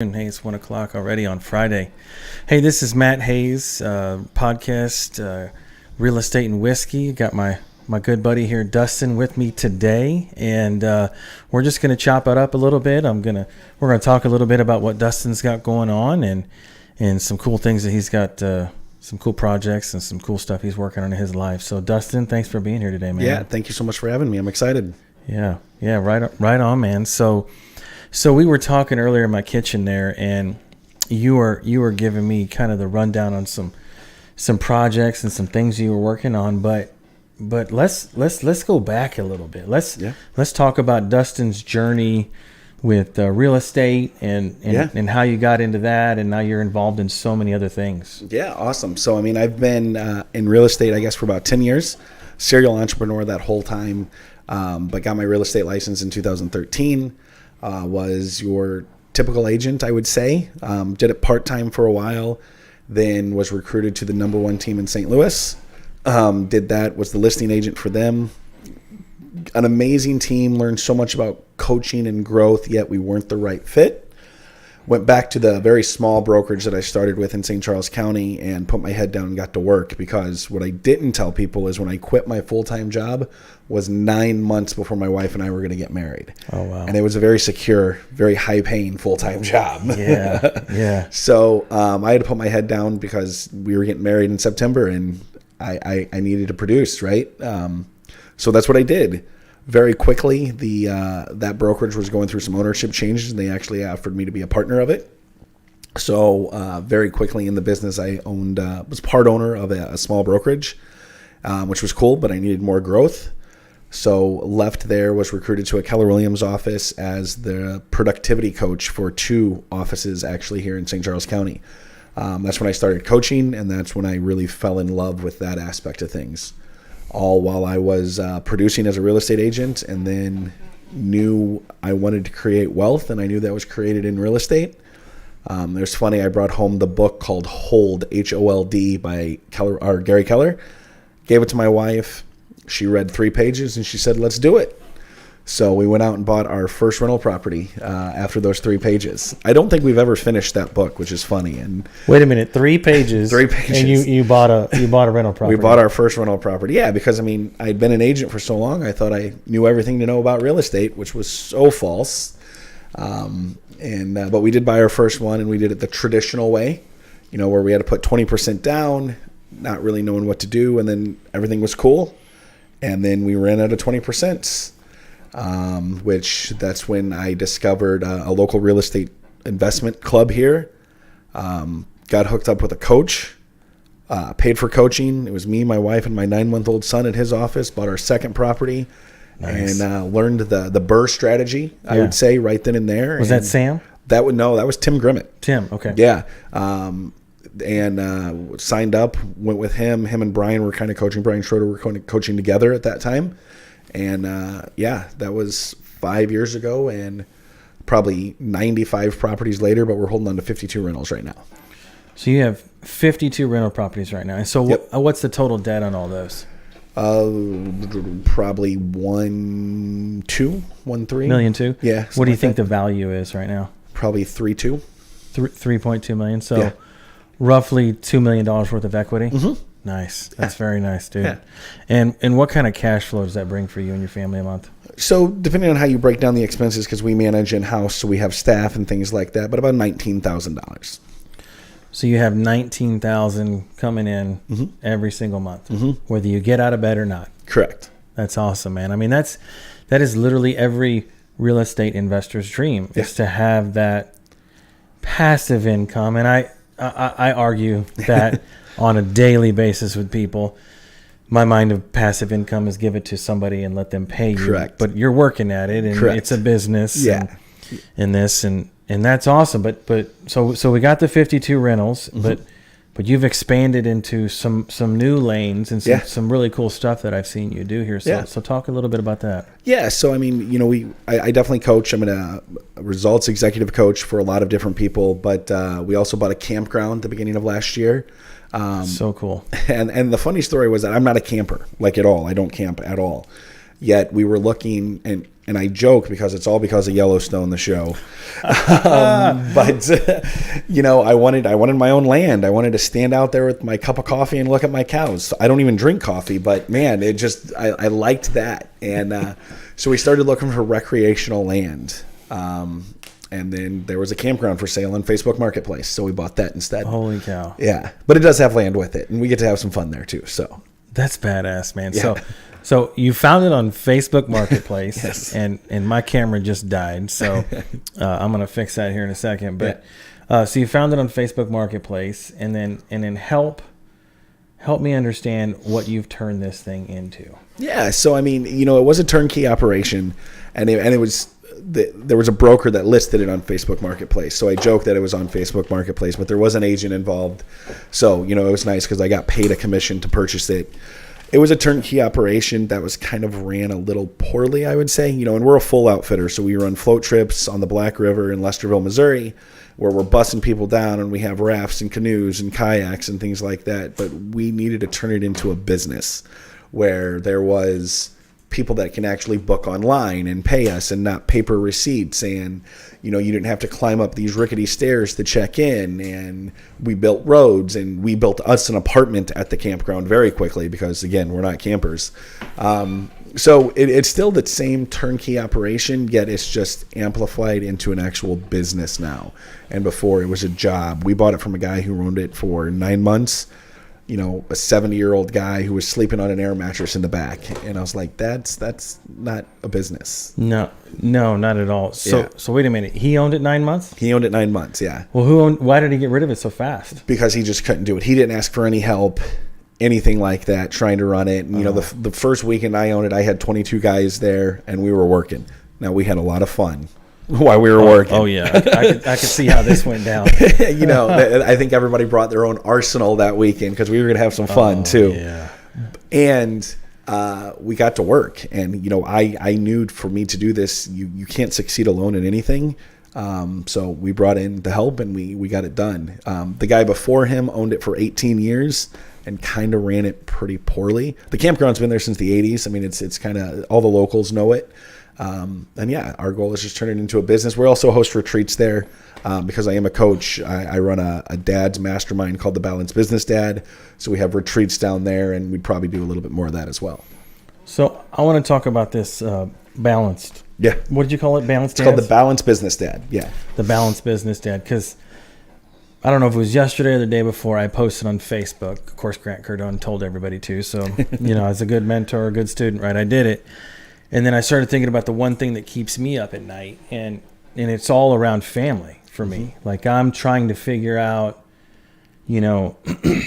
Hey, it's 1 o'clock already on Friday. Hey, this is Matt Hayes, podcast, Real Estate and Whiskey. Got my good buddy here, Dustin, with me today, and we're just going to chop it up a little bit. We're going to talk a little bit about what Dustin's got going on and some cool things that he's got, some cool projects and some cool stuff he's working on in his life. So, Dustin, thanks for being here today, man. Yeah, thank you so much for having me. I'm excited. Yeah, right on, man. So we were talking earlier in my kitchen there, and you were giving me kind of the rundown on some projects and some things you were working on, but let's go back a little bit. Let's talk about Dustin's journey with real estate and how you got into that, and now you're involved in so many other things. Yeah, awesome. So I've been in real estate, I guess, for about 10 years. Serial entrepreneur that whole time, but got my real estate license in 2013. Was your typical agent, I would say. Did it part-time for a while, then was recruited to the number one team in St. Louis. Did that, was the listing agent for them. An amazing team, learned so much about coaching and growth, yet we weren't the right fit. Went back to the very small brokerage that I started with in St. Charles County and put my head down and got to work, because what I didn't tell people is when I quit my full-time job was 9 months before my wife and I were going to get married. Oh, wow. And it was a very secure, very high-paying full-time job. Yeah. So I had to put my head down because we were getting married in September, and I needed to produce, right? So that's what I did. Very quickly, that brokerage was going through some ownership changes, and they actually offered me to be a partner of it. So very quickly in the business, I was part owner of a small brokerage, which was cool, but I needed more growth. So left there, was recruited to a Keller Williams office as the productivity coach for 2 offices actually here in St. Charles County. That's when I started coaching, and that's when I really fell in love with that aspect of things. All while I was producing as a real estate agent, and then knew I wanted to create wealth, and I knew that was created in real estate. It's funny, I brought home the book called Hold, H-O-L-D, by Gary Keller. Gave it to my wife. She read 3 pages, and she said, let's do it. So we went out and bought our first rental property after those 3 pages. I don't think we've ever finished that book, which is funny. And wait a minute, 3 pages. 3 pages. And you bought a rental property. We bought our first rental property. Yeah, because I'd been an agent for so long, I thought I knew everything to know about real estate, which was so false. But we did buy our first one, and we did it the traditional way, where we had to put 20% down, not really knowing what to do, and then everything was cool. And then we ran out of 20%. Which that's when I discovered a local real estate investment club here. Got hooked up with a coach, paid for coaching. It was me, my wife, and my 9-month-old son at his office. Bought our second property. Nice. And learned the BRRRR strategy, I would say, right then and there. Was that Sam? That was Tim Grimmett. Tim, okay. Yeah. And signed up, went with him. Him and Brian were kind of coaching. Brian Schroeder were kind of coaching together at that time. And that was 5 years ago, and probably 95 properties later, but we're holding on to 52 rentals right now. So you have 52 rental properties right now. And so what's the total debt on all those? Probably 1.3 million. Yeah. What do you think the value is right now? Probably 3.2. 3.2 million. So roughly $2 million worth of equity. Mm-hmm. Nice. That's very nice, dude. Yeah. And what kind of cash flow does that bring for you and your family a month? So depending on how you break down the expenses, because we manage in-house, so we have staff and things like that, but about $19,000. So you have $19,000 coming in every single month, whether you get out of bed or not. Correct. That's awesome, man. I mean, that is literally every real estate investor's dream, is to have that passive income. And I argue that on a daily basis with people. My mind of passive income is give it to somebody and let them pay you. Correct. But you're working at it, and it's a business. And this and that's awesome. But so we got the 52 rentals, but you've expanded into some new lanes and some really cool stuff that I've seen you do here. So talk a little bit about that. Yeah. So I definitely coach. I'm a results executive coach for a lot of different people, but we also bought a campground at the beginning of last year. So cool. And the funny story was that I'm not a camper, like, at all. I don't camp at all. Yet we were looking, and and I joke because it's all because of Yellowstone, the show. But I wanted my own land. I wanted to stand out there with my cup of coffee and look at my cows. I don't even drink coffee, but man, I liked that. And so we started looking for recreational land. And then there was a campground for sale on Facebook Marketplace, so we bought that instead. Holy cow. Yeah, but it does have land with it, and we get to have some fun there too. So that's badass, man. Yeah. So you found it on Facebook Marketplace, Yes. and my camera just died, so I'm gonna fix that here in a second. But so you found it on Facebook Marketplace, and then help me understand what you've turned this thing into. Yeah, so I mean, it was a turnkey operation, and it was. There was a broker that listed it on Facebook Marketplace. So I joked that it was on Facebook Marketplace, but there was an agent involved. So, it was nice because I got paid a commission to purchase it. It was a turnkey operation that was kind of ran a little poorly, I would say. And we're a full outfitter. So we run float trips on the Black River in Lesterville, Missouri, where we're bussing people down, and we have rafts and canoes and kayaks and things like that. But we needed to turn it into a business where there was people that can actually book online and pay us and not paper receipts. And, you didn't have to climb up these rickety stairs to check in. And we built roads, and we built us an apartment at the campground very quickly because, again, we're not campers. So it's still the same turnkey operation, yet it's just amplified into an actual business now. And before, it was a job. We bought it from a guy who owned it for 9 months. A 70-year-old guy who was sleeping on an air mattress in the back. And I was like, that's not a business. No, not at all. So wait a minute. He owned it 9 months? He owned it 9 months, yeah. Well, why did he get rid of it so fast? Because he just couldn't do it. He didn't ask for any help, anything like that, trying to run it. And, the first weekend I owned it, I had 22 guys there, and we were working. Now, we had a lot of fun while we were working. Oh, yeah. I could see how this went down. I think everybody brought their own arsenal that weekend because we were going to have some fun, too. Yeah. And we got to work. And, I knew for me to do this, you can't succeed alone in anything. So we brought in the help, and we got it done. The guy before him owned it for 18 years and kind of ran it pretty poorly. The campground's been there since the 80s. I mean, it's kind of all the locals know it. And yeah, our goal is just turn it into a business. We also host retreats there because I am a coach. I run a dad's mastermind called the Balanced Business Dad. So we have retreats down there, and we'd probably do a little bit more of that as well. So I want to talk about this balanced. Yeah. What did you call it? Balanced It's called the Balanced Business Dad. Yeah. The Balanced Business Dad. Because I don't know if it was yesterday or the day before, I posted on Facebook. Of course, Grant Cardone told everybody to. So, as a good mentor, a good student, right, I did it. And then I started thinking about the one thing that keeps me up at night, and it's all around family for me. Like, I'm trying to figure out,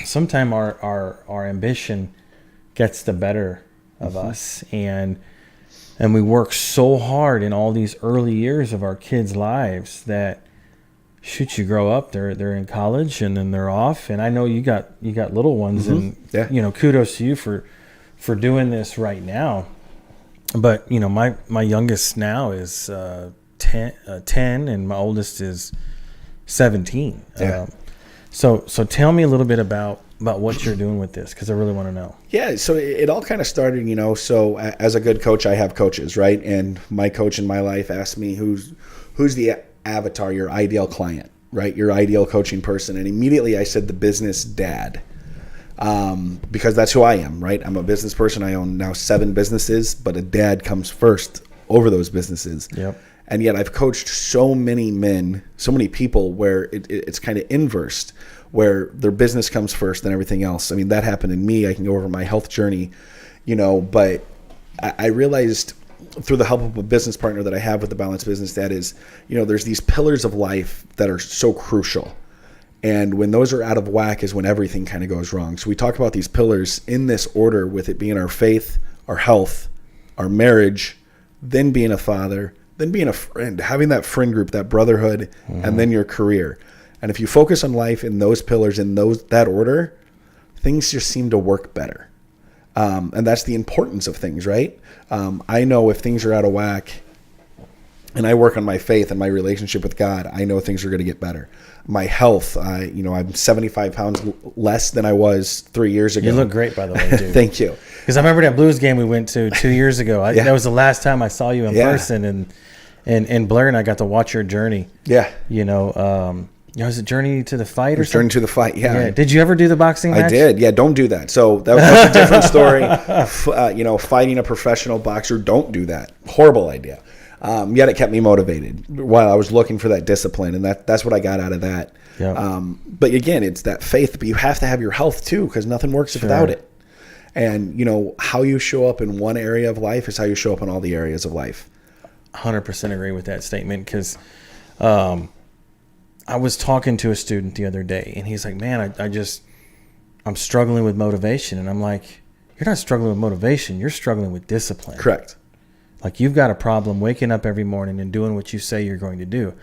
sometime our ambition gets the better of us, and we work so hard in all these early years of our kids' lives that, shoot, you grow up, they're in college, and then they're off. And I know you got little ones, and kudos to you for doing this right now. But, my youngest now is 10, and my oldest is 17. Yeah. So tell me a little bit about what you're doing with this, because I really want to know. Yeah, so it all kind of started, so as a good coach, I have coaches, right? And my coach in my life asked me, who's the avatar, your ideal client, right? Your ideal coaching person. And immediately I said the business dad. Because that's who I am, right? I'm a business person. I own now 7 businesses, but a dad comes first over those businesses. Yep. And yet I've coached so many men, so many people where it's kind of inversed, where their business comes first and everything else. I mean, that happened in me. I can go over my health journey, but I realized through the help of a business partner that I have with the Balanced Business Dad is, there's these pillars of life that are so crucial. And when those are out of whack is when everything kind of goes wrong. So we talk about these pillars in this order, with it being our faith, our health, our marriage, then being a father, then being a friend, having that friend group, that brotherhood, and then your career. And if you focus on life in those pillars, in that order, things just seem to work better. And that's the importance of things, right? I know if things are out of whack, and I work on my faith and my relationship with God, I know things are going to get better. My health, I'm 75 pounds less than I was 3 years ago. You look great, by the way, dude. Thank you. Because I remember that Blues game we went to 2 years ago. Yeah. That was the last time I saw you in person, and Blair and I got to watch your journey. Yeah. Was it Journey to the Fight or something? Journey to the Fight, yeah. Did you ever do the boxing match? I did. Yeah, don't do that. So that's a different story. Fighting a professional boxer, don't do that. Horrible idea. Yet it kept me motivated while I was looking for that discipline, and that's what I got out of that. Yep. But again, it's that faith, but you have to have your health too, because nothing works without it. And how you show up in one area of life is how you show up in all the areas of life. 100% agree with that statement, because I was talking to a student the other day, and he's like, man, I'm struggling with motivation. And I'm like, you're not struggling with motivation, you're struggling with discipline. Correct. Like, you've got a problem waking up every morning and doing what you say you're going to do.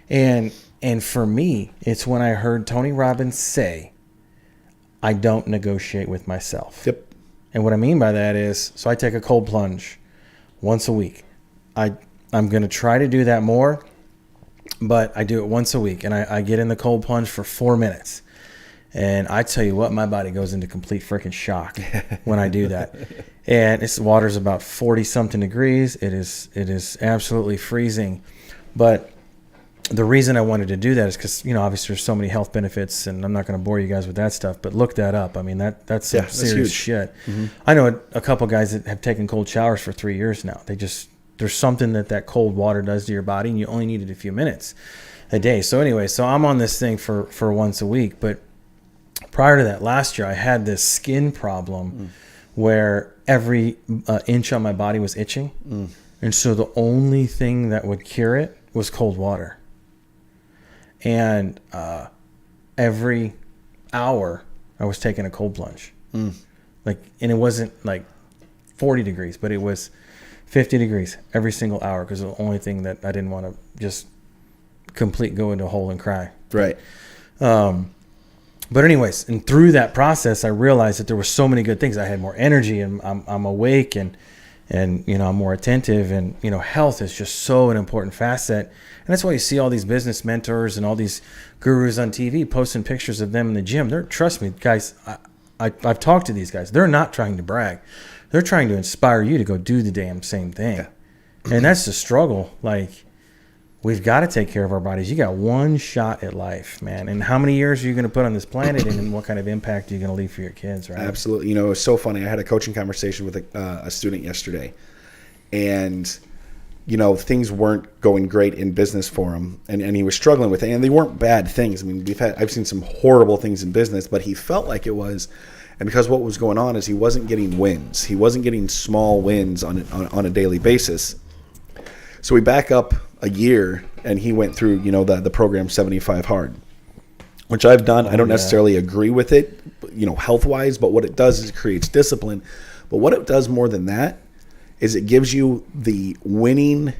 And for me, it's when I heard Tony Robbins say, I don't negotiate with myself. Yep. And what I mean by that is, so I take a cold plunge once a week. I'm going to try to do that more, but I do it once a week. And I get in the cold plunge for 4 minutes. And I tell you what, my body goes into complete freaking shock when I do that. And this water's about 40-something degrees. It is absolutely freezing. But the reason I wanted to do that is because, obviously there's so many health benefits, and I'm not going to bore you guys with that stuff, but look that up. I mean, that's some serious shit. Mm-hmm. I know a couple guys that have taken cold showers for 3 years now. There's something that cold water does to your body, and you only need it a few minutes a day. So anyway, I'm on this thing for once a week, but prior to that, last year, I had this skin problem where every inch on my body was itching. And so the only thing that would cure it was cold water. And every hour, I was taking a cold plunge. And it wasn't like 40 degrees, but it was 50 degrees every single hour, because the only thing that I didn't want to just go into a hole and cry. Right. But anyways, and through that process, I realized that there were so many good things. I had more energy, and I'm awake, and I'm more attentive, and health is just so an important facet. And that's why you see all these business mentors and all these gurus on TV posting pictures of them in the gym. Trust me, guys, I've talked to these guys. They're not trying to brag. They're trying to inspire you to go do the damn same thing. Yeah. And that's the struggle. Like, we've got to take care of our bodies. You got one shot at life, man. And how many years are you going to put on this planet, and what kind of impact are you going to leave for your kids, right? Absolutely. It was so funny. I had a coaching conversation with a student yesterday, and things weren't going great in business for him, and he was struggling with it. And they weren't bad things. I mean, I've seen some horrible things in business, but he felt like it was. And because what was going on is he wasn't getting wins. He wasn't getting small wins on a daily basis. So we back up a year, and he went through, the program 75 Hard, which I've done. I don't necessarily agree with it, health-wise, but what it does is it creates discipline. But what it does more than that is it gives you the winning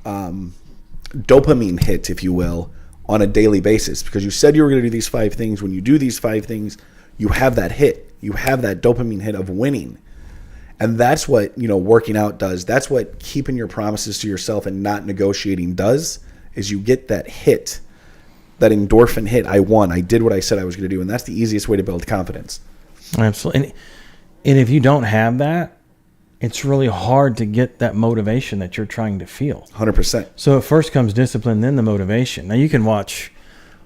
dopamine hit, if you will, on a daily basis, because you said you were going to do these 5 things. When you do these 5 things, you have that hit. You have that dopamine hit of winning. And that's what, working out does. That's what keeping your promises to yourself and not negotiating does, is you get that hit, that endorphin hit. I won. I did what I said I was going to do. And that's the easiest way to build confidence. Absolutely. And if you don't have that, it's really hard to get that motivation that you're trying to feel. 100%. So first comes discipline, then the motivation. Now, you can watch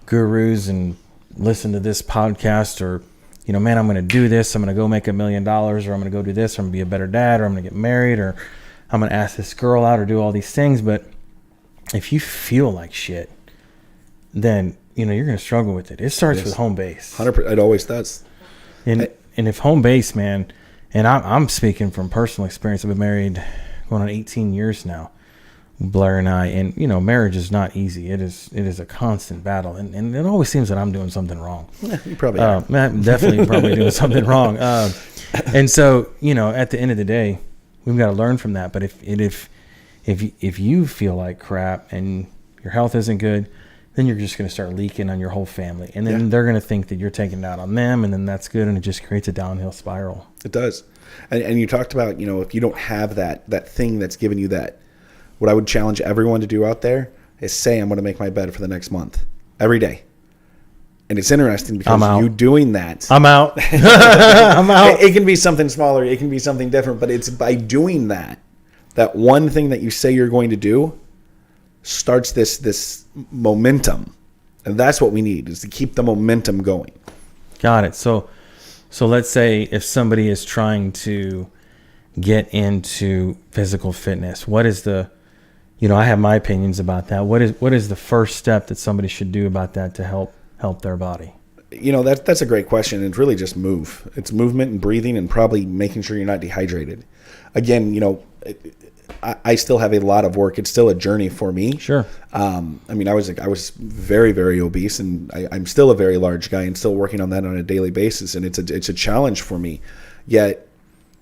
gurus and listen to this podcast, or man, I'm going to do this. I'm going to go make $1 million, or I'm going to go do this, or I'm going to be a better dad, or I'm going to get married, or I'm going to ask this girl out, or do all these things. But if you feel like shit, then, you're going to struggle with it. It starts with home base. 100%. It always does. And if home base, man, and I'm speaking from personal experience. I've been married going on 18 years now, Blair and I, and marriage is not easy. It is a constant battle, and it always seems that I'm doing something wrong. Yeah, you probably are. I'm definitely probably doing something wrong. And so at the end of the day, we've got to learn from that. But if you feel like crap and your health isn't good, then you're just going to start leaking on your whole family, and then they're going to think that you're taking it out on them, and then that's good, and it just creates a downhill spiral. It does. And you talked about if you don't have that thing that's giving you that what I would challenge everyone to do out there is say, I'm going to make my bed for the next month every day. And it's interesting because you doing that. I'm out. I'm out. It can be something smaller. It can be something different. But it's by doing that one thing that you say you're going to do starts this momentum. And that's what we need, is to keep the momentum going. Got it. So let's say if somebody is trying to get into physical fitness, what is I have my opinions about that. What is the first step that somebody should do about that to help their body? That's a great question. It's really just move. It's movement and breathing and probably making sure you're not dehydrated. Again, I still have a lot of work. It's still a journey for me. Sure. I was very, very obese, and I'm still a very large guy and still working on that on a daily basis. And it's a challenge for me. Yet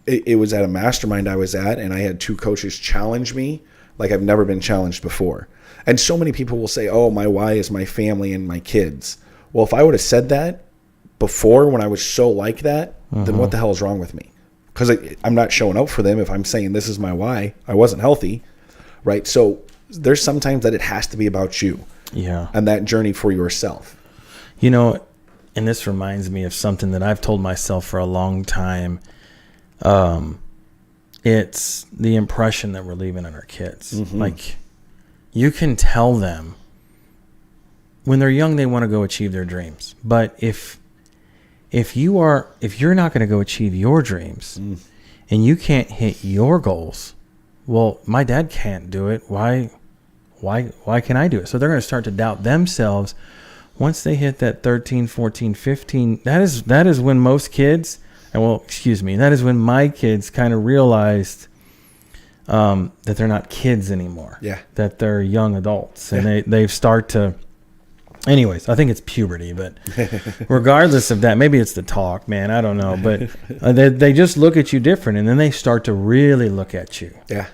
it was at a mastermind I was at, and I had 2 coaches challenge me like I've never been challenged before. And so many people will say, oh, my why is my family and my kids. Well, if I would have said that before when I was so like that, then what the hell is wrong with me? Because I'm not showing up for them if I'm saying this is my why. I wasn't healthy, right? So there's sometimes that it has to be about you. Yeah. And that journey for yourself. And this reminds me of something that I've told myself for a long time. It's the impression that we're leaving on our kids. Mm-hmm. Like, you can tell them when they're young, they want to go achieve their dreams. But if you're not going to go achieve your dreams and you can't hit your goals, well, my dad can't do it. Why can I do it? So they're going to start to doubt themselves. Once they hit that 13, 14, 15, that is when most kids, that is when my kids kind of realized that they're not kids anymore. Yeah. That they're young adults. And they start to... Anyways, I think it's puberty, but regardless of that, maybe it's the talk, man. I don't know. But they just look at you different, and then they start to really look at you. Yeah.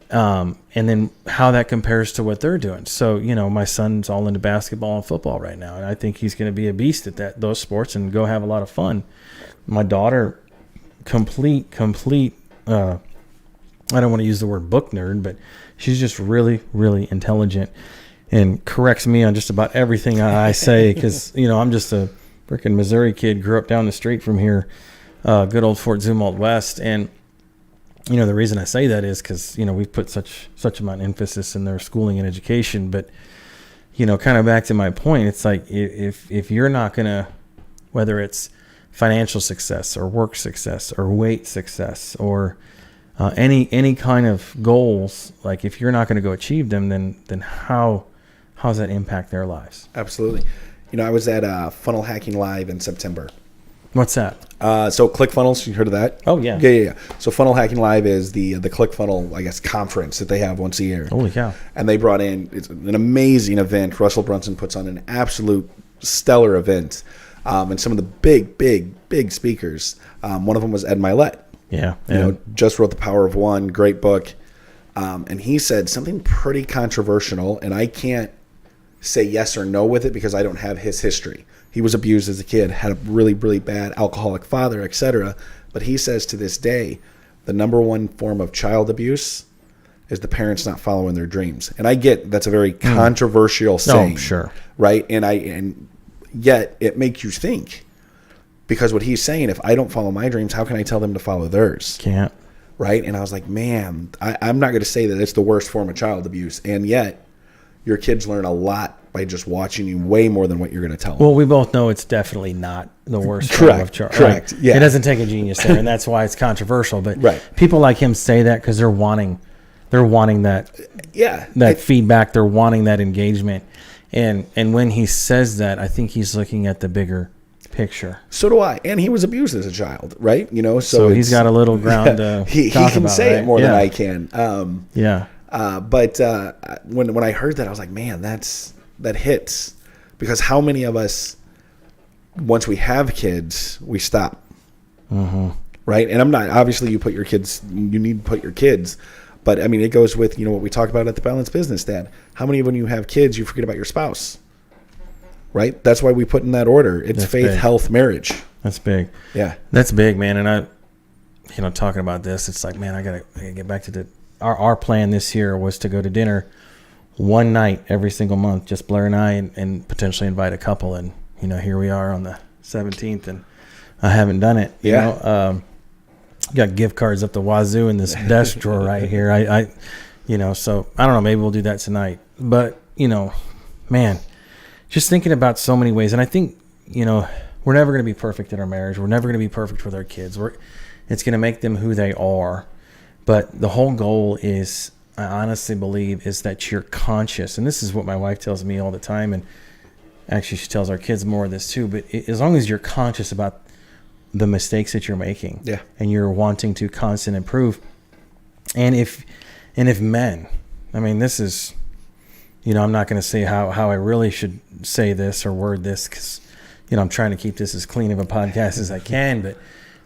And then how that compares to what they're doing. So, my son's all into basketball and football right now, and I think he's going to be a beast at those sports and go have a lot of fun. My daughter, complete, I don't want to use the word book nerd, but she's just really, really intelligent and corrects me on just about everything I say because, I'm just a freaking Missouri kid, grew up down the street from here, good old Fort Zumwalt West. And, the reason I say that is because, we've put such amount of emphasis in their schooling and education. But, kind of back to my point, it's like if you're not going to, whether it's financial success or work success or weight success or any kind of goals, like if you're not going to go achieve them, then how does that impact their lives? Absolutely. I was at Funnel Hacking Live in September. What's that? So ClickFunnels, you heard of that? Oh, yeah. Yeah. So Funnel Hacking Live is the ClickFunnel, I guess, conference that they have once a year. Holy cow. And they brought in, it's an amazing event. Russell Brunson puts on an absolute stellar event. And some of the big speakers. One of them was Ed Milet. Yeah. Just wrote The Power of One, great book. And he said something pretty controversial, and I can't say yes or no with it because I don't have his history. He was abused as a kid, had a really, really bad alcoholic father, etc. But he says to this day, the number one form of child abuse is the parents not following their dreams. And I get that's a very controversial saying. Oh, sure. Right? And yet it makes you think. Because what he's saying, if I don't follow my dreams, how can I tell them to follow theirs? Can't. Right? And I was like, man, I'm not going to say that it's the worst form of child abuse. And yet your kids learn a lot by just watching you way more than what you're going to tell them. Well, we both know it's definitely not the worst form of child. Correct. Right? Yeah. It doesn't take a genius there, and that's why it's controversial. But people like him say that because they're wanting that feedback. They're wanting that engagement. And when he says that, I think he's looking at the bigger picture. So do I. And he was abused as a child, right? So he's got a little ground to he talk can about, say right? it more than I can. But when I heard that, I was like, man, that hits. Because how many of us, once we have kids, we stop. Mm-hmm. Right? And I'm not, obviously you need to put your kids. But I mean, it goes with, what we talk about at the Balanced Business, Dad. How many, when you have kids, you forget about your spouse? Right? That's why we put in that order. It's That's faith, big. health, marriage. That's big. Yeah. That's big, man. And talking about this, it's like, man, I gotta get back to our plan this year was to go to dinner one night every single month, just Blair and I, and potentially invite a couple. And, here we are on the 17th, and I haven't done it. You know, got gift cards up the wazoo in this desk drawer right here. So I don't know, maybe we'll do that tonight. But, man, just thinking about so many ways. And I think, we're never going to be perfect in our marriage. We're never going to be perfect with our kids. It's going to make them who they are. But the whole goal is, I honestly believe, is that you're conscious. And this is what my wife tells me all the time. And actually, she tells our kids more of this too. But as long as you're conscious about the mistakes that you're making, and you're wanting to constantly improve. And if men, I mean, this is, I'm not going to say how I really should say this or word this, because, I'm trying to keep this as clean of a podcast as I can.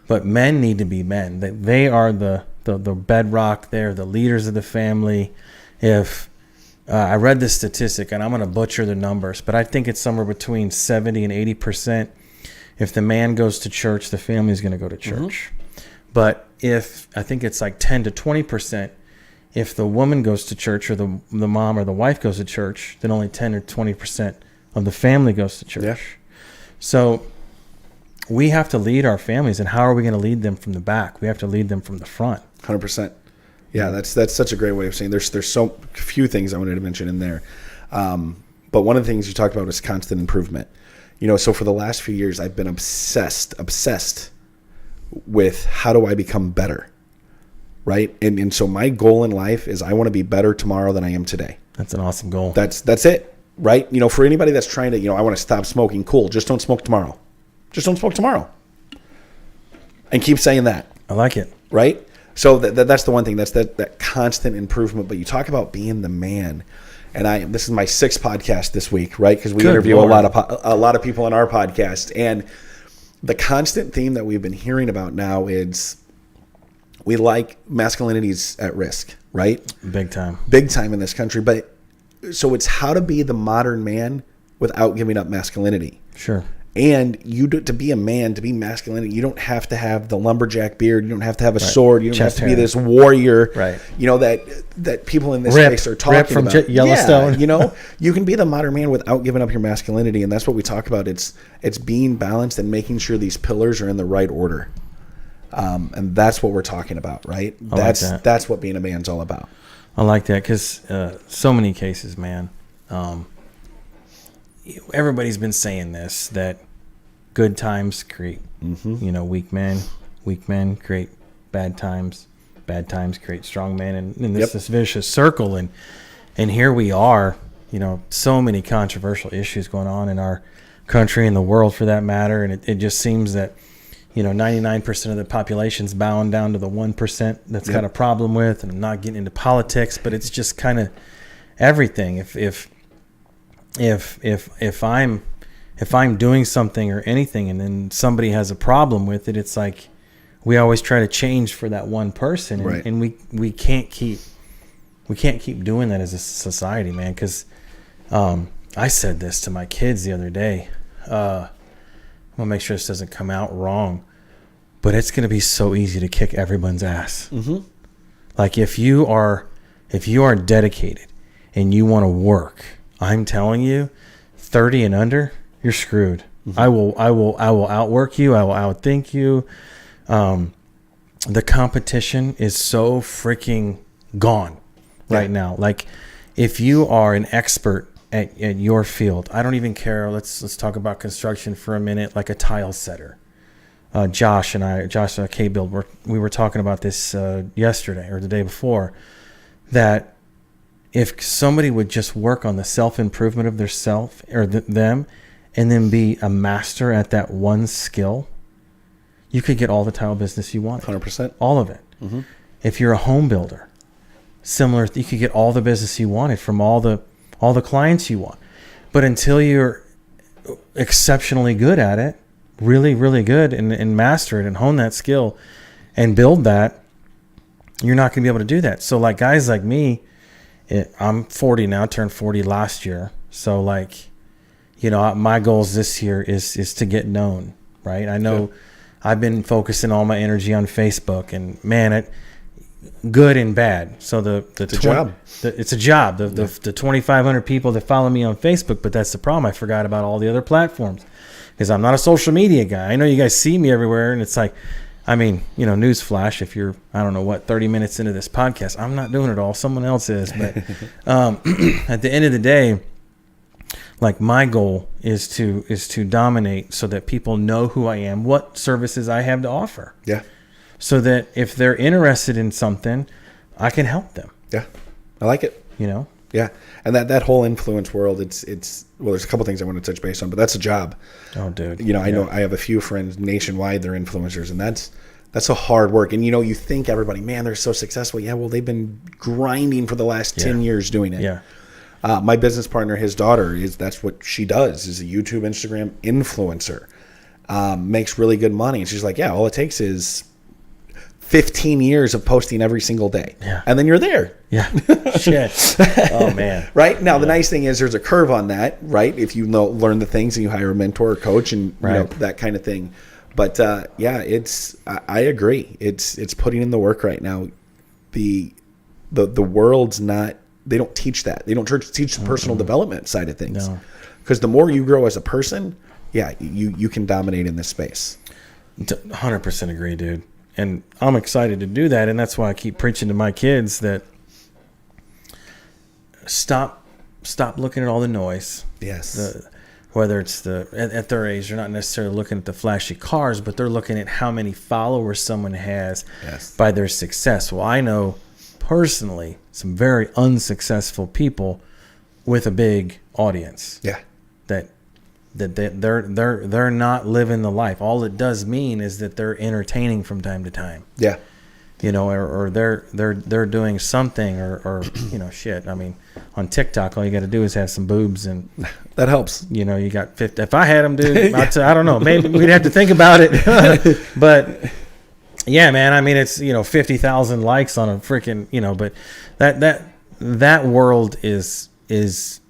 But men need to be men. That they are the bedrock. They're the leaders of the family. If I read this statistic, and I'm going to butcher the numbers, but I think it's somewhere between 70 and 80%. If the man goes to church, the family is going to go to church. But I think it's like 10 to 20%. If the woman goes to church, or the mom or the wife goes to church, then only 10 or 20% of the family goes to church. Yeah. So we have to lead our families, and how are we going to lead them from the back? We have to lead them from the front. 100%. Yeah, that's such a great way of saying. There's so few things I wanted to mention in there, but one of the things you talked about is constant improvement. So for the last few years, I've been obsessed with how do I become better, right? And so my goal in life is I want to be better tomorrow than I am today. That's an awesome goal. That's it, right? For anybody that's trying to, I want to stop smoking, cool. Just don't smoke tomorrow. Just don't smoke tomorrow. And keep saying that. I like it. Right? So that's the one thing. That's that constant improvement. But you talk about being the man. And this is my 6th podcast this week, right? Because we interview a lot of people on our podcast. And the constant theme that we've been hearing about now is we like masculinity's at risk, right? Big time in this country. But so it's how to be the modern man without giving up masculinity. Sure. And to be a man, to be masculine, you don't have to have the lumberjack beard. You don't have to have a sword. You don't have to be this warrior. Right. That people in this space are talking from about. Yellowstone. Yeah, you can be the modern man without giving up your masculinity, and that's what we talk about. It's being balanced and making sure these pillars are in the right order. And that's what we're talking about, right? That's what being a man's all about. I like that, because so many cases, man. Everybody's been saying this, that good times create, weak men create bad times create strong men, and this vicious circle. And here we are, so many controversial issues going on in our country and the world for that matter. And it just seems that, 99% of the population's bowing down to the 1% that's got a problem with, and I'm not getting into politics, but it's just kind of everything. If I'm doing something or anything, and then somebody has a problem with it, it's like we always try to change for that one person, and, right. and we can't keep doing that as a society, man. Because I said this to my kids the other day. I want to make sure this doesn't come out wrong, but it's going to be so easy to kick everyone's ass. Mm-hmm. Like if you are dedicated and you want to work, I'm telling you, 30 and under, you're screwed. Mm-hmm. I will outwork you. I will outthink you. The competition is so freaking gone right now. Like if you are an expert at your field, I don't even care. Let's talk about construction for a minute, like a tile setter. Josh K-Build, we were talking about this yesterday or the day before, that if somebody would just work on the self-improvement of their self or them, and then be a master at that one skill, you could get all the tile business you want. 100%. All of it. Mm-hmm. If you're a home builder, similar, you could get all the business you wanted from all the clients you want. But until you're exceptionally good at it, really, really good, and master it and hone that skill and build that, you're not going to be able to do that. So like guys like me, I'm 40 now, turned 40 last year. So like, my goals this year is to get known, right? I know I've been focusing all my energy on Facebook, and man, good and bad. So It's a job. It's a job. The 2,500 people that follow me on Facebook, but that's the problem. I forgot about all the other platforms because I'm not a social media guy. I know you guys see me everywhere, and it's like, I mean, newsflash, if you're, I don't know what, 30 minutes into this podcast, I'm not doing it all. Someone else is. But at the end of the day, like my goal is to dominate so that people know who I am, what services I have to offer. Yeah. So that if they're interested in something, I can help them. Yeah. I like it. Yeah. And that whole influence world, it's well, there's a couple things I want to touch base on, but that's a job. Oh, dude. I know I have a few friends nationwide, they're influencers, and that's a hard work. And you think everybody, man, they're so successful. Yeah, well, they've been grinding for the last 10 years doing it. Yeah. My business partner, his daughter, that's what she does, is a YouTube, Instagram influencer. Makes really good money. And she's like, yeah, all it takes is 15 years of posting every single day. Yeah. And then you're there. Yeah. Shit. Oh, man. Right? Now, the nice thing is there's a curve on that, right? If you learn the things and you hire a mentor or coach and that kind of thing. But, I agree. It's putting in the work right now. The world's not, they don't teach that. They don't teach the personal development side of things. No. Because the more you grow as a person, you can dominate in this space. 100% agree, dude. And I'm excited to do that. And that's why I keep preaching to my kids that stop looking at all the noise. Yes. Whether it's at their age, they're not necessarily looking at the flashy cars, but they're looking at how many followers someone has by their success. Well, I know personally some very unsuccessful people with a big audience. Yeah. That they're not living the life. All it does mean is that they're entertaining from time to time. Yeah. Or they're doing something or shit. I mean, on TikTok, all you got to do is have some boobs and that helps. You got 50. If I had them, dude, I don't know. Maybe we'd have to think about it. But yeah, man. I mean, it's 50,000 likes on a freaking but that world is it's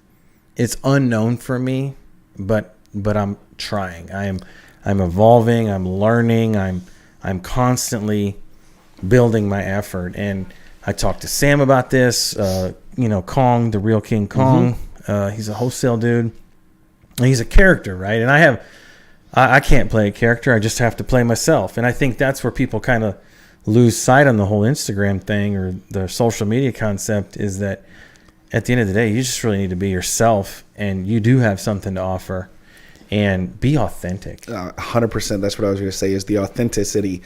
unknown for me. But I'm trying. I'm evolving. I'm learning. I'm constantly building my effort. And I talked to Sam about this. Kong, the real King Kong. Mm-hmm. He's a wholesale dude. And he's a character, right? And I can't play a character. I just have to play myself. And I think that's where people kind of lose sight on the whole Instagram thing or the social media concept is that at the end of the day, you just really need to be yourself, and you do have something to offer, and be authentic. 100%. That's what I was going to say is the authenticity.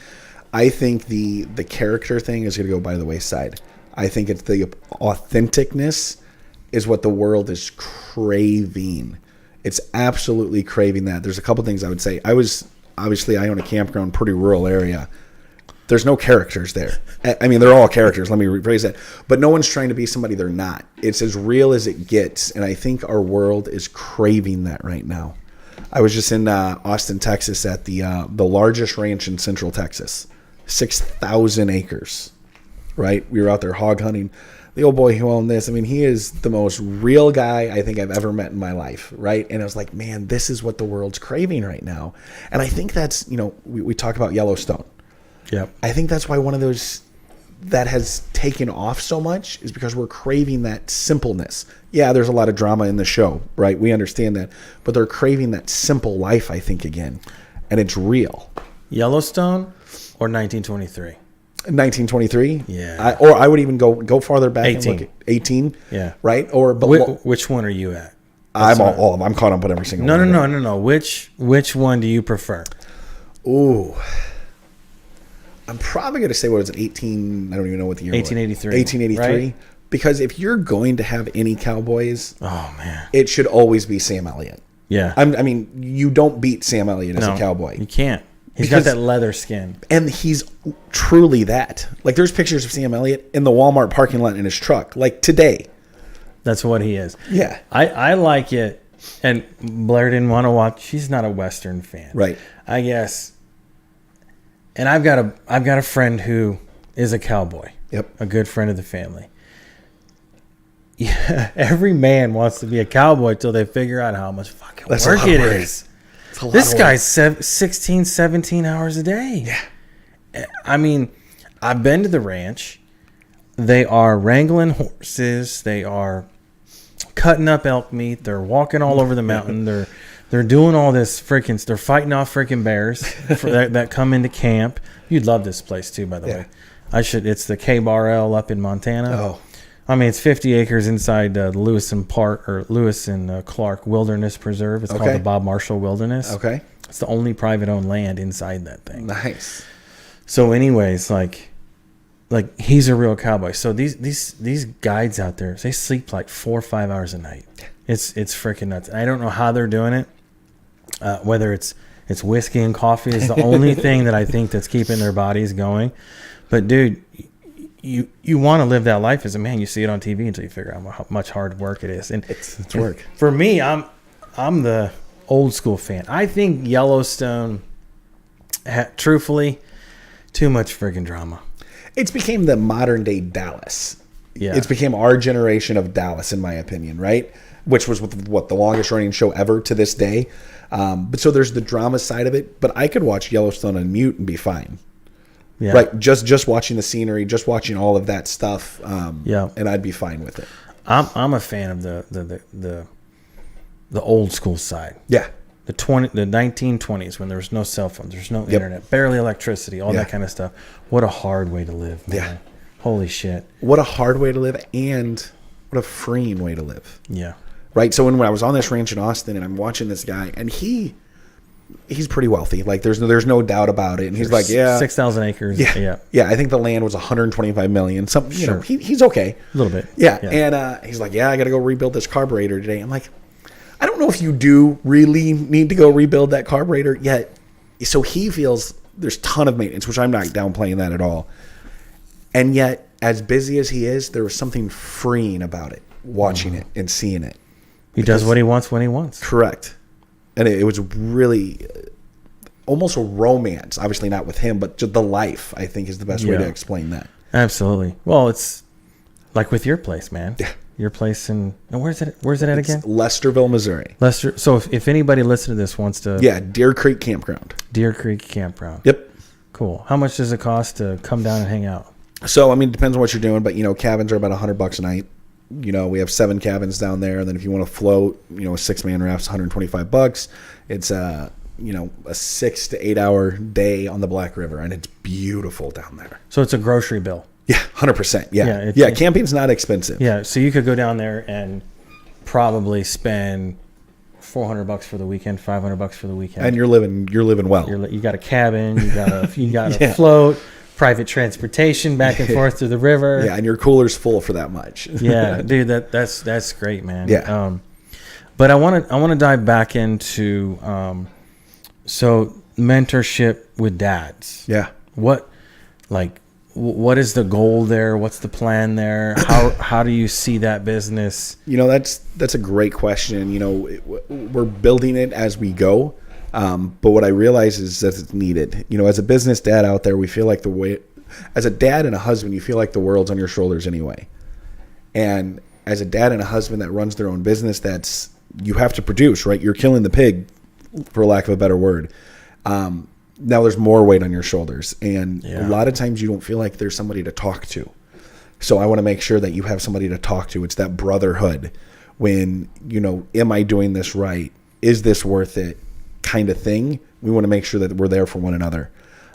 I think the character thing is going to go by the wayside. I think it's the authenticness is what the world is craving. It's absolutely craving that. There's a couple things I would say. I own a campground, pretty rural area. There's no characters there. I mean, they're all characters. Let me rephrase that. But no one's trying to be somebody they're not. It's as real as it gets. And I think our world is craving that right now. I was just in Austin, Texas at the largest ranch in Central Texas. 6,000 acres, right? We were out there hog hunting. The old boy who owned this, I mean, he is the most real guy I think I've ever met in my life, right? And I was like, man, this is what the world's craving right now. And I think that's, we talk about Yellowstone. Yeah, I think that's why one of those that has taken off so much is because we're craving that simpleness. Yeah, there's a lot of drama in the show, right? We understand that. But they're craving that simple life, I think, again. And it's real. Yellowstone or 1923? 1923? Yeah. I would even go farther back 18. and look at 18. Yeah. Right? Which one are you at? I'm all of them. I'm caught up on every single one. No. Which one do you prefer? Ooh. I'm probably going to say, what was it, 18? I don't even know what the year 1883. was. 1883. Right? Because if you're going to have any cowboys, oh man, it should always be Sam Elliott. Yeah. I mean, you don't beat Sam Elliott as a cowboy. You can't. He's got that leather skin. And he's truly that. Like, there's pictures of Sam Elliott in the Walmart parking lot in his truck, like today. That's what he is. Yeah. I like it. And Blair didn't want to watch. She's not a Western fan. Right. I guess. And I've got a friend who is a cowboy. Yep. A good friend of the family. Yeah, every man wants to be a cowboy till they figure out how much fucking work it is. This guy's 16, 17 hours a day. Yeah. I mean, I've been to the ranch. they are wrangling horses. They are cutting up elk meat. They're walking all over the mountain. They're doing all this freaking. They're fighting off freaking bears that come into camp. You'd love this place too, by the way. It's the K-Bar-L up in Montana. Oh, I mean, it's 50 acres inside Lewis and Clark Wilderness Preserve. It's called the Bob Marshall Wilderness. Okay. It's the only private owned land inside that thing. Nice. So, anyways, like he's a real cowboy. So these guides out there, they sleep like 4 or 5 hours a night. It's freaking nuts. I don't know how they're doing it. Whether it's whiskey and coffee is the only thing that I think that's keeping their bodies going. But dude, you want to live that life as a man. You see it on TV until you figure out how much hard work it is. And it's work. For me, I'm the old school fan. I think Yellowstone, truthfully, too much friggin' drama. It's became the modern day Dallas. Yeah. It's became our generation of Dallas, in my opinion, right? Which was the longest running show ever to this day. But so there's the drama side of it, but I could watch Yellowstone on mute and be fine. Yeah. Right. Just watching the scenery, just watching all of that stuff. And I'd be fine with it. I'm a fan of the old school side. Yeah. The 1920s when there was no cell phone, there's no internet, barely electricity, all that kind of stuff. What a hard way to live, man. Yeah. Holy shit. What a hard way to live, and what a freeing way to live. Yeah. Right. So when I was on this ranch in Austin and I'm watching this guy, and he's pretty wealthy. Like there's no doubt about it. And he's like, 6,000 acres. Yeah. I think the land was 125 million. Something. You know, he's okay. A little bit. Yeah. And he's like, I got to go rebuild this carburetor today. I'm like, I don't know if you do really need to go rebuild that carburetor yet. So he feels there's a ton of maintenance, which I'm not downplaying that at all. And yet, as busy as he is, there was something freeing about it, watching it and seeing it. He does what he wants when he wants. Correct. And it was really almost a romance. Obviously not with him, but just the life, I think, is the best way to explain that. Absolutely. Well, it's like with your place, man. Yeah. Your place in where's it at again? Lesterville, Missouri. Lester. So if anybody listening to this wants to, Deer Creek Campground. Deer Creek Campground. Yep. Cool. How much does it cost to come down and hang out? So I mean, it depends on what you're doing, but cabins are about $100 a night. We have 7 cabins down there, and then if you want to float, a 6-man raft's $125. It's a 6 to 8 hour day on the Black River, and it's beautiful down there. So it's a grocery bill. Yeah, 100%. Yeah. Camping's not expensive. Yeah, so you could go down there and probably spend $400 for the weekend, $500 for the weekend, and you're living well. You got a cabin, you got a float, private transportation back and forth through the river. Yeah, and your cooler's full for that much. Yeah, dude, that's great, man. Yeah. But I want to dive back into so mentorship with dads. Yeah. What is the goal there? What's the plan there? How do you see that business? That's a great question. We're building it as we go. But what I realize is that it's needed. As a business dad out there, we feel like as a dad and a husband, you feel like the world's on your shoulders anyway. And as a dad and a husband that runs their own business, you have to produce, right? You're killing the pig, for lack of a better word. Now there's more weight on your shoulders. And a lot of times you don't feel like there's somebody to talk to. So I want to make sure that you have somebody to talk to. It's that brotherhood when, am I doing this right? Is this worth it? Kind of thing. We want to make sure that we're there for one another.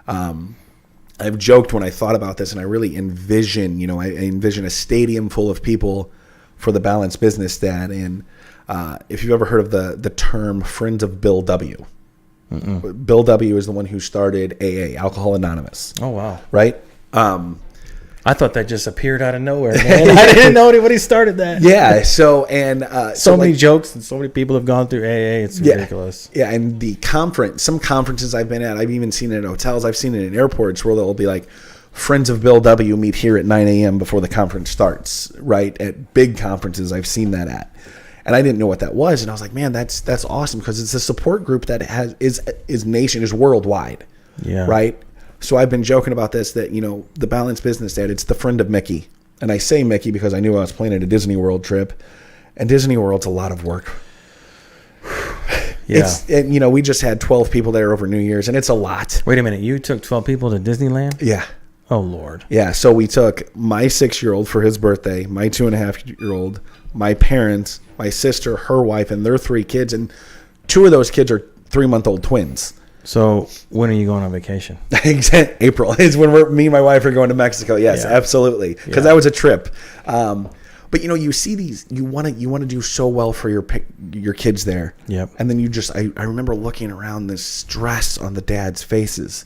I've joked when I thought about this, and I really envision, I envision a stadium full of people for the Balanced Business Dad. And if you've ever heard of the term Friends of Bill W. Mm-mm. Bill W. is the one who started AA, Alcohol Anonymous. Oh, wow. Right? I thought that just appeared out of nowhere, man. I didn't know anybody started that. Yeah. So, and so many jokes and so many people have gone through AA. It's ridiculous. Yeah. And some conferences I've been at, I've even seen it in hotels. I've seen it in airports where they'll be like, Friends of Bill W. meet here at 9 a.m. before the conference starts, right? At big conferences, I've seen that at. And I didn't know what that was. And I was like, man, that's awesome, because it's a support group that is worldwide. Yeah. Right? So I've been joking about this, that, the Balanced Business Dad, it's the friend of Mickey. And I say Mickey because I knew I was planning a Disney World trip. And Disney World's a lot of work. Yeah. We just had 12 people there over New Year's, and it's a lot. Wait a minute. You took 12 people to Disneyland? Yeah. Oh, Lord. Yeah, so we took my 6-year-old for his birthday, my 2.5-year-old, my parents, my sister, her wife, and their 3 kids, and 2 of those kids are 3-month-old twins. So when are you going on vacation? April is when me and my wife are going to Mexico. Yes, absolutely, because that was a trip. But you see these, you want to do so well for your kids there. Yep. And then I remember looking around, this stress on the dads' faces,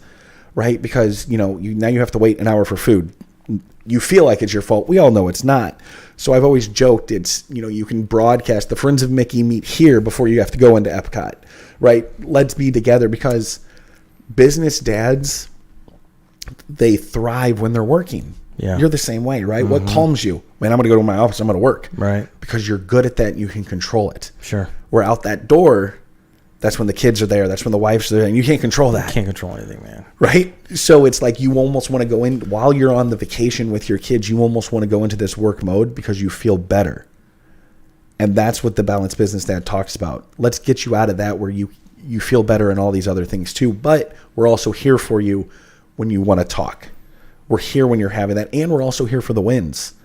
right? Because now you have to wait an hour for food. You feel like it's your fault. We all know it's not. So I've always joked, it's, you can broadcast the Friends of Mickey meet here before you have to go into Epcot, right? Let's be together, because business dads, they thrive when they're working. Yeah. You're the same way, right? What calms you? Man, I'm going to go to my office. I'm going to work. Right. Because you're good at that and you can control it. Sure. We're out that door. That's when the kids are there. That's when the wife's there. And you can't control that. You can't control anything, man. Right? So it's like you almost want to go in, while you're on the vacation with your kids, you almost want to go into this work mode because you feel better. And that's what the Balanced Business Dad talks about. Let's get you out of that where you feel better and all these other things too. But we're also here for you when you want to talk. We're here when you're having that. And we're also here for the wins.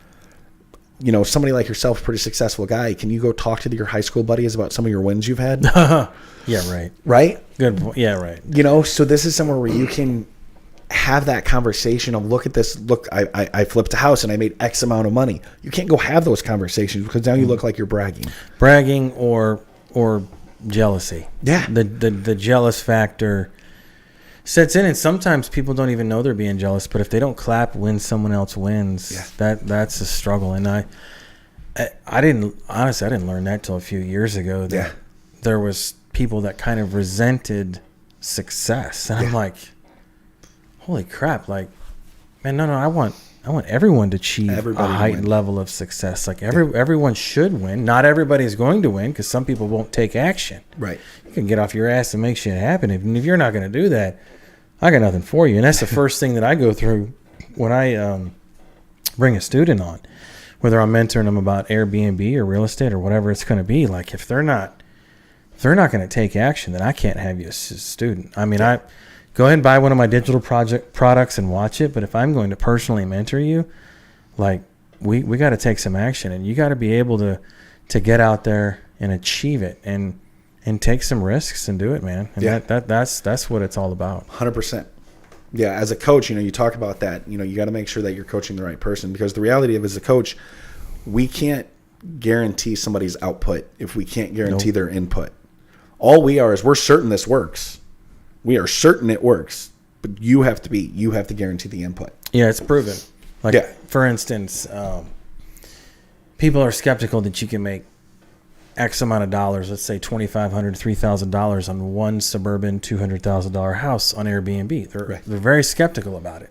Somebody like yourself, pretty successful guy. Can you go talk to your high school buddies about some of your wins you've had? Yeah, right. Right? Good point. Yeah, right. So this is somewhere where you can have that conversation of, look at this. Look, I flipped a house and I made X amount of money. You can't go have those conversations because now you look like you're bragging. Bragging or jealousy. Yeah. The jealous factor sets in, and sometimes people don't even know they're being jealous, but if they don't clap when someone else wins, that's a struggle. And I didn't learn that till a few years ago, that there was people that kind of resented success. And I'm like, holy crap, like, man, no, I want everyone to achieve a heightened level of success. Like everyone should win. Not everybody's going to win, because some people won't take action. Right. You can get off your ass and make shit happen. If you're not going to do that, I got nothing for you. And that's the first thing that I go through when I bring a student on, whether I'm mentoring them about Airbnb or real estate or whatever it's going to be. Like, if they're not going to take action, then I can't have you as a student. I mean, I go ahead and buy one of my digital products and watch it. But if I'm going to personally mentor you, like, we got to take some action, and you got to be able to get out there and achieve it and take some risks and do it, man. And that's what it's all about. 100%. Yeah. As a coach, you talk about that, you got to make sure that you're coaching the right person, because the reality of, as a coach, we can't guarantee somebody's output if we can't guarantee their input. All we are is, we're certain this works. We are certain it works, but you have to guarantee the input. Yeah. It's proven. Like, for instance, people are skeptical that you can make X amount of dollars, let's say $2,500, $3,000 on one suburban $200,000 house on Airbnb. They're very skeptical about it.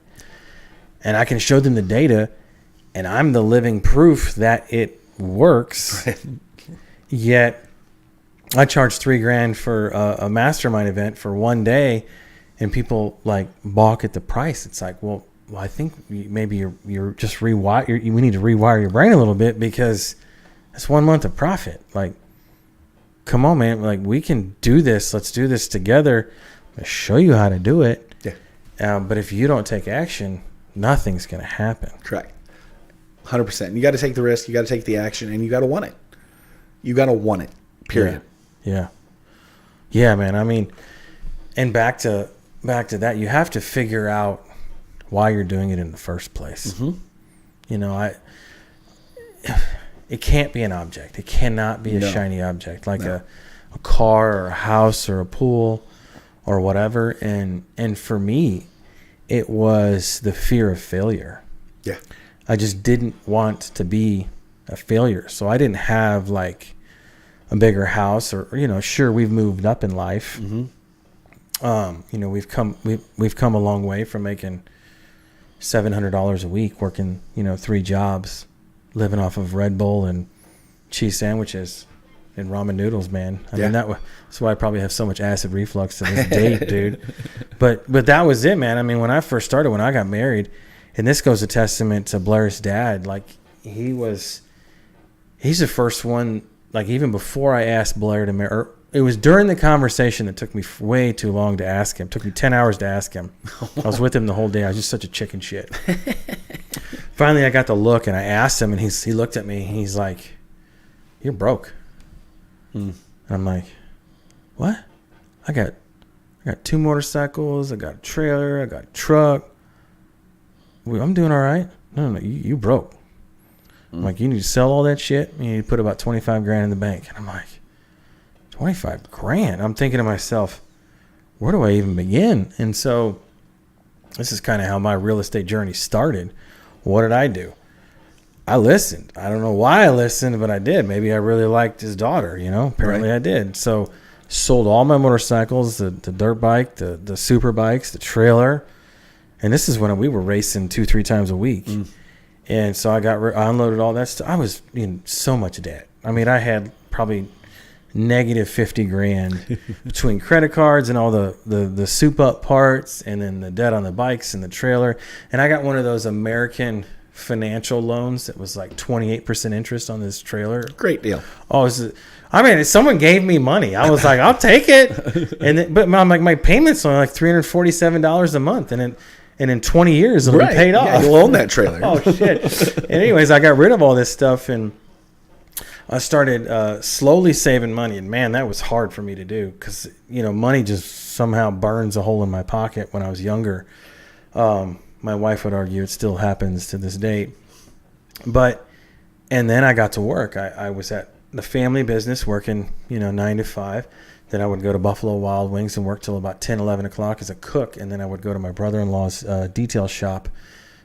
And I can show them the data, and I'm the living proof that it works. Right. Yet I charge $3,000 for a mastermind event for one day, and people like balk at the price. It's like, well, I think maybe you're just we need to rewire your brain a little bit, because it's 1 month of profit. Like, come on, man. Like, we can do this. Let's do this together. I'll show you how to do it. Yeah. But if you don't take action, nothing's going to happen. Correct. 100%. You got to take the risk. You got to take the action, and you got to want it. You got to want it. Period. Yeah. Yeah, man. I mean, and back to that, you have to figure out why you're doing it in the first place. Mm-hmm. It can't be an object. It cannot be a shiny object, like a car or a house or a pool or whatever. And for me, it was the fear of failure. Yeah. I just didn't want to be a failure. So I didn't have like a bigger house, or, sure, we've moved up in life. Mm-hmm. We've come a long way from making $700 a week, working, 3 jobs, living off of Red Bull and cheese sandwiches and ramen noodles, man. I mean, that's why I probably have so much acid reflux to this date, dude. But that was it, man. I mean, when I first started, when I got married, and this goes a testament to Blair's dad, like, he's the first one, like, even before I asked Blair to marry, it was during the conversation that took me way too long to ask him. It took me 10 hours to ask him. I was with him the whole day. I was just such a chicken shit. Finally, I got the look, and I asked him, and he looked at me, and he's like, "You're broke." And I'm like, "What? I got 2 motorcycles. I got a trailer. I got a truck. I'm doing all right." No, you broke. I'm like, "You need to sell all that shit. You need to put about 25 grand in the bank." And I'm like, 25 grand? I'm thinking to myself, where do I even begin? And so this is kind of how my real estate journey started. What did I do? I listened. I don't know why I listened, but I did. Maybe I really liked his daughter, Apparently I did. So sold all my motorcycles, the dirt bike, the super bikes, the trailer. And this is when we were racing 2-3 times a week. And so I unloaded all that stuff. I was in so much debt. I mean, I had probably negative 50 grand between credit cards and all the soup up parts, and then the debt on the bikes and the trailer. And I got one of those American financial loans that was like 28% interest on this trailer. Great deal. Someone gave me money. I was like, I'll take it. But I'm like, my payments are like $347 a month, and in 20 years it'll be paid off. Yeah, you'll own that trailer. Oh shit. Anyways, I got rid of all this stuff, and I started slowly saving money, and man, that was hard for me to do because money just somehow burns a hole in my pocket. When I was younger, my wife would argue it still happens to this date. And then I got to work. I was at the family business working 9 to 5. Then I would go to Buffalo Wild Wings and work till about 10, 11 o'clock as a cook, and then I would go to my brother-in-law's detail shop,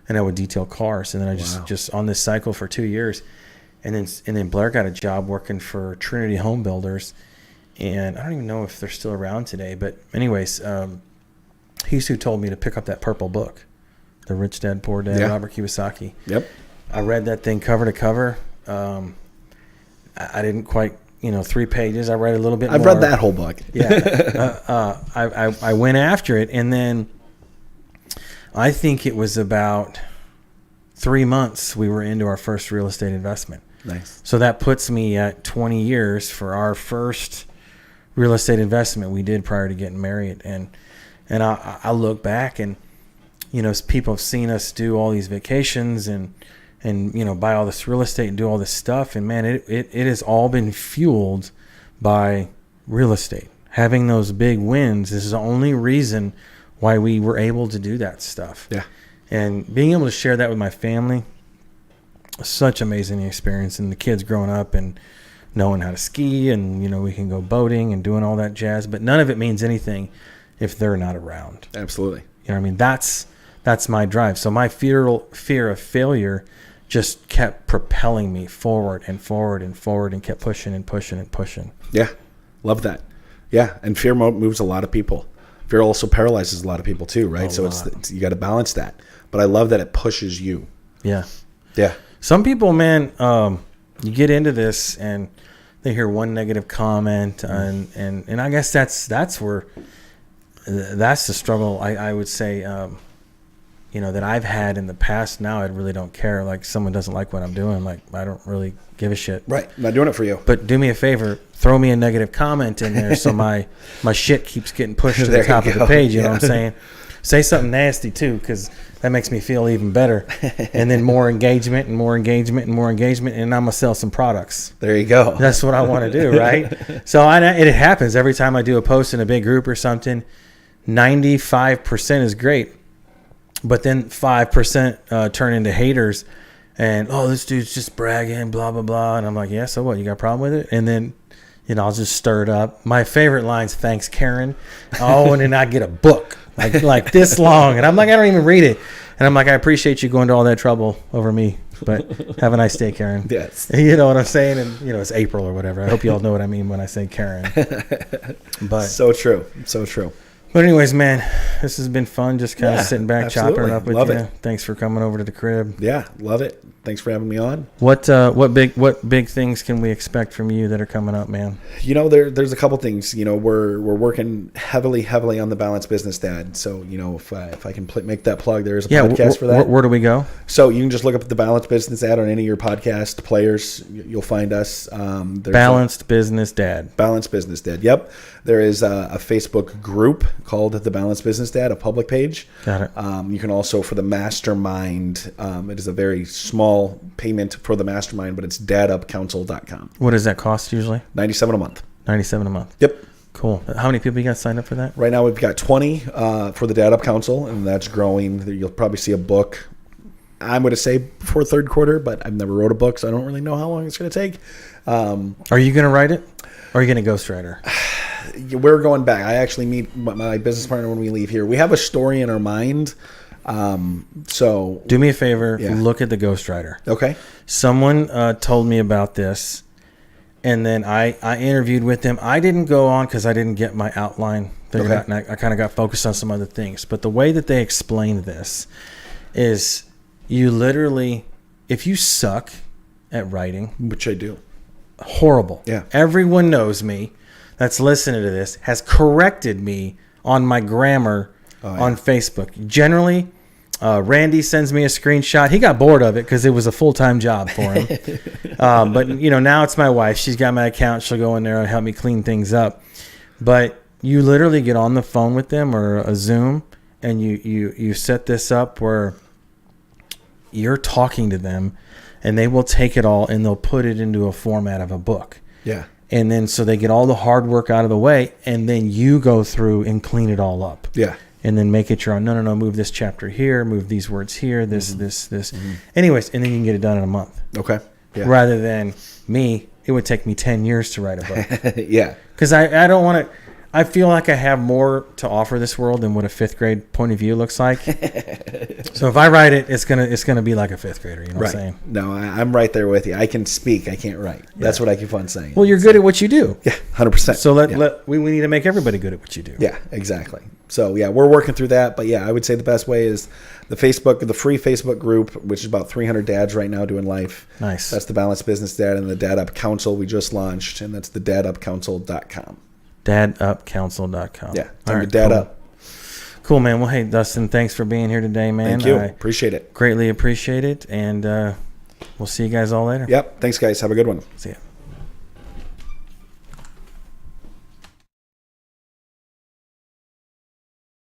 and I would detail cars. And then I just on this cycle for 2 years. And then Blair got a job working for Trinity Home Builders, and I don't even know if they're still around today. But anyways, he's who told me to pick up that purple book, The Rich Dad Poor Dad, Robert Kiyosaki. Yep. I read that thing cover to cover. I didn't quite, 3 pages. I read a little bit more. I've read that whole book. Yeah. I went after it, and then I think it was about 3 months we were into our first real estate investment. Nice. So that puts me at 20 years for our first real estate investment we did prior to getting married. And I look back, and people have seen us do all these vacations and buy all this real estate and do all this stuff, and man, it has all been fueled by real estate. Having those big wins is the only reason why we were able to do that stuff. Yeah. And being able to share that with my family, such amazing experience. And the kids growing up and knowing how to ski, and we can go boating and doing all that jazz. But none of it means anything if they're not around. Absolutely. You know what I mean? That's my drive. So my fear of failure just kept propelling me forward and forward and forward, and kept pushing and pushing and pushing. Yeah, love that. Yeah, and fear moves a lot of people. Fear also paralyzes a lot of people too, right? So it's you got to balance that. But I love that it pushes you. Yeah. Yeah. Some people, man, you get into this and they hear one negative comment, and I guess that's where that's the struggle. I would say, that I've had in the past. Now I really don't care. Like, someone doesn't like what I'm doing, like, I don't really give a shit. Right. I'm not doing it for you. But do me a favor, throw me a negative comment in there so my shit keeps getting pushed to the top of the page. You know what I'm saying? Say something nasty too, because that makes me feel even better. And then more engagement and more engagement and more engagement, and I'm gonna sell some products. There you go. That's what I want to do, right? So it happens every time I do a post in a big group or something. 95% is great, but then 5% turn into haters, and this dude's just bragging, blah blah blah. And I'm like, yeah, so what? You got a problem with it? And then I'll just stir it up. My favorite line's "Thanks, Karen." And then I get a book like this long, and I'm like, I don't even read it. And I'm like, I appreciate you going to all that trouble over me, but have a nice day, Karen. Yes. You know what I'm saying? And it's April or whatever. I hope you all know what I mean when I say Karen. But so true. So true. But anyways, man, this has been fun. Just kind of sitting back, absolutely. chopping it up with Love you. it. Thanks for coming over to the crib. Yeah, love it. Thanks for having me on. What big things can we expect from you that are coming up, man? There's a couple things. We're working heavily on the Balanced Business Dad. So if I can make that plug, there's a podcast for that. Where do we go? So you can just look up the Balanced Business Dad on any of your podcast players. You'll find us. Balanced Business Dad. Balanced Business Dad. Yep. There is a Facebook group called the Balanced Business Dad, a public page. Got it. You can also, for the mastermind, it is a very small payment for the mastermind, but it's dadupcouncil.com. What does that cost usually? $97 a month. $97 a month. Yep. Cool. How many people you got signed up for that? Right now we've got 20 for the Dad Up Council, and that's growing. You'll probably see a book, I'm going to say before third quarter, but I've never wrote a book, so I don't really know how long it's going to take. Are you going to write it? Or are you going to ghostwriter? We're going back. I actually meet my business partner when we leave here. We have a story in our mind. So do me a favor. Yeah. Look at the ghostwriter. Okay. Someone told me about this, and then I interviewed with them. I didn't go on because I didn't get my outline. Okay. I kind of got focused on some other things. But the way that they explained this is you literally, if you suck at writing. Which I do. Horrible. Yeah. Everyone knows me that's listening to this has corrected me on my grammar on Facebook. Generally, Randy sends me a screenshot. He got bored of it because it was a full-time job for him. But now it's my wife. She's got my account. She'll go in there and help me clean things up. But you literally get on the phone with them or a Zoom, and you set this up where you're talking to them, and they will take it all and they'll put it into a format of a book. Yeah. And then so they get all the hard work out of the way, and then you go through and clean it all up. Yeah. And then make it your own. No, move this chapter here, move these words here, this. Mm-hmm. Anyways, and then you can get it done in a month. Okay. Yeah. Rather than me, it would take me 10 years to write a book. Yeah. Because I don't want to. I feel like I have more to offer this world than what a fifth grade point of view looks like. So if I write it, it's gonna be like a fifth grader. You know what I'm saying? No, I'm right there with you. I can speak, I can't write. That's what I keep on saying. Well, you're good at what you do. Yeah, 100%. So we need to make everybody good at what you do. Yeah, exactly. So yeah, we're working through that. But yeah, I would say the best way is the free Facebook group, which is about 300 dads right now doing life. Nice. That's the Balanced Business Dad, and the Dad Up Council we just launched, and that's the dadupcouncil.com. dadupcouncil.com. Yeah, time to dad up. Cool, man. Well, hey, Dustin, thanks for being here today, man. Thank you. Appreciate it. Greatly appreciate it. And we'll see you guys all later. Yep. Thanks, guys. Have a good one. See ya.